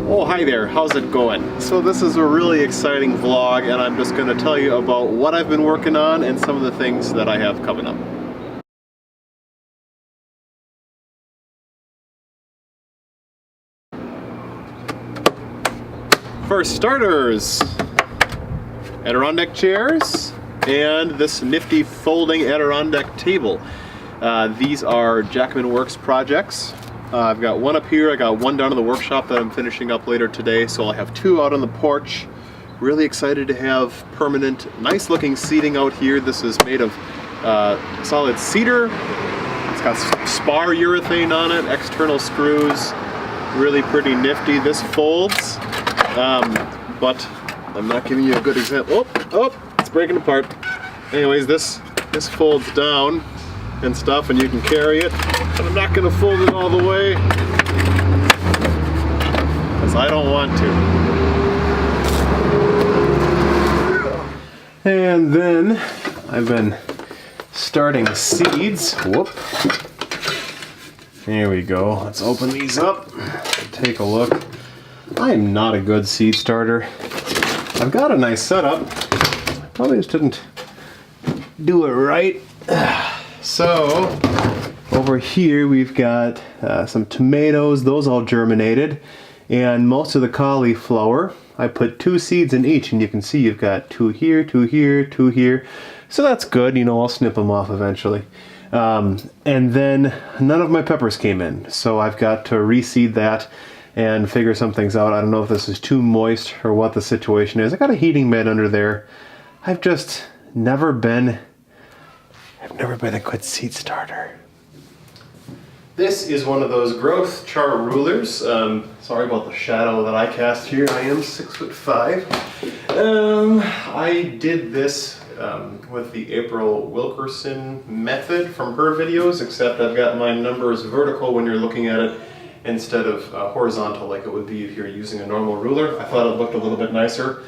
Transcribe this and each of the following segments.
Oh, hi there, how's it going? So this is a really exciting vlog, and I'm just going to tell you about what I've been working on and some of the things that I have coming up. For starters, Adirondack chairs and this nifty folding Adirondack table. These are Jackman Works projects. I've got one up here, I got one down in the workshop that I'm finishing up later today, so I'll have two out on the porch. Really excited to have permanent, nice looking seating out here. This is made of solid cedar. It's got spar urethane on it, external screws, really pretty nifty. This folds, but I'm not giving you a good example. Oh, it's breaking apart. Anyways, this folds down and stuff, and you can carry it. But I'm not going to fold it all the way because I don't want to. And then I've been starting seeds. Whoop. Here we go. Let's open these up. Take a look. I'm not a good seed starter. I've got a nice setup. Probably just didn't do it right. So over here we've got some tomatoes. Those all germinated, and most of the cauliflower. I put 2 seeds in each, and you can see you've got 2 here, 2 here, 2 here. So that's good. You know, I'll snip them off eventually. And then none of my peppers came in, so I've got to reseed that and figure some things out. I don't know if this is too moist or what the situation is. I got a heating bed under there. I've just never been a good seed starter. This is one of those growth chart rulers. Sorry about the shadow that I cast here. I am 6'5". I did this with the April Wilkerson method from her videos, except I've got my numbers vertical when you're looking at it instead of horizontal like it would be if you're using a normal ruler. I thought it looked a little bit nicer.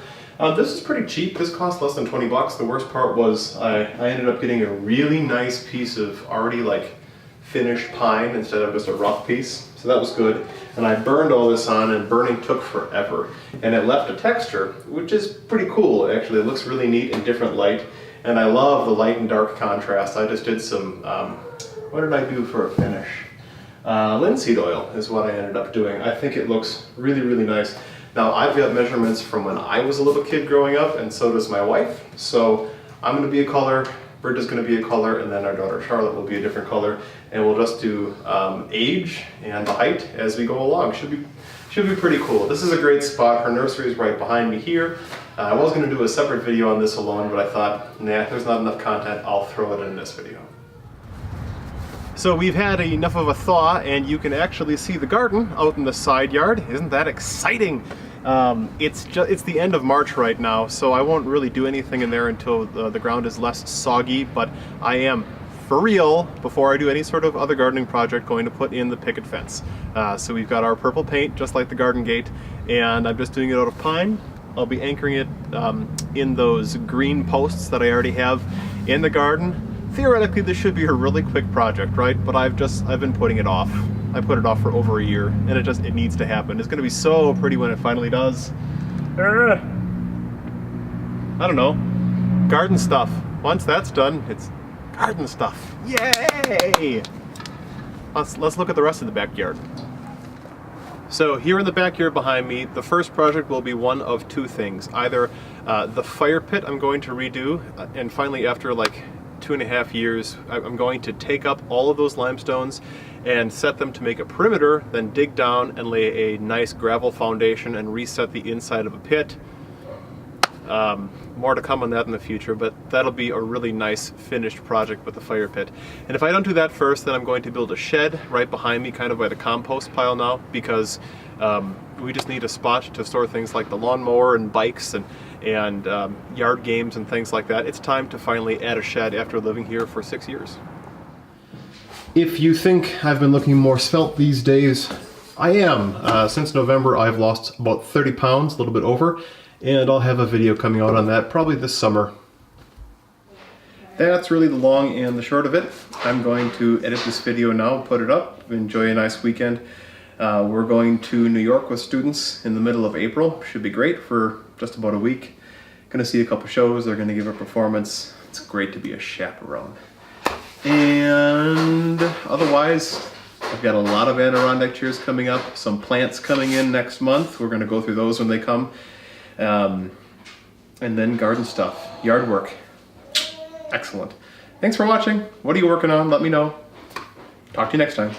This is pretty cheap. This cost less than 20 bucks. The worst part was I ended up getting a really nice piece of already like finished pine instead of just a rough piece. So that was good. And I burned all this on, and burning took forever. And it left a texture, which is pretty cool. Actually, it looks really neat in different light. And I love the light and dark contrast. I just did some, what did I do for a finish? Linseed oil is what I ended up doing. I think it looks really, really nice. Now, I've got measurements from when I was a little kid growing up, and so does my wife. So I'm going to be a color, Britta's going to be a color, and then our daughter Charlotte will be a different color. And we'll just do age and the height as we go along. Should be pretty cool. This is a great spot. Her nursery is right behind me here. I was going to do a separate video on this alone, but I thought, nah, there's not enough content. I'll throw it in this video. So we've had enough of a thaw, and you can actually see the garden out in the side yard. Isn't that exciting? It's the end of March right now, so I won't really do anything in there until the ground is less soggy, but I am, for real, before I do any sort of other gardening project, going to put in the picket fence. So we've got our purple paint, just like the garden gate, and I'm just doing it out of pine. I'll be anchoring it in those green posts that I already have in the garden. Theoretically, this should be a really quick project, right? But I've been putting it off. I put it off for over a year, and it needs to happen. It's going to be so pretty when it finally does. I don't know. Garden stuff. Once that's done, it's garden stuff. Yay! Let's look at the rest of the backyard. So here in the backyard behind me, the first project will be one of 2 things. Either the fire pit I'm going to redo, and finally after like 2.5 years, I'm going to take up all of those limestones and set them to make a perimeter, then dig down and lay a nice gravel foundation and reset the inside of a pit. More to come on that in the future, but that'll be a really nice finished project with the fire pit. And if I don't do that first, then I'm going to build a shed right behind me, kind of by the compost pile now, because we just need a spot to store things like the lawnmower and bikes and yard games and things like that. It's time to finally add a shed after living here for 6 years. If you think I've been looking more svelte these days, I am. Since November, I've lost about 30 pounds, a little bit over, and I'll have a video coming out on that probably this summer. That's really the long and the short of it. I'm going to edit this video now, put it up, enjoy a nice weekend. We're going to New York with students in the middle of April. Should be great for just about a week. Going to see a couple shows. They're going to give a performance. It's great to be a chaperone. And otherwise, I've got a lot of Adirondack chairs coming up. Some plants coming in next month. We're going to go through those when they come. And then garden stuff, yard work. Excellent. Thanks for watching. What are you working on? Let me know. Talk to you next time.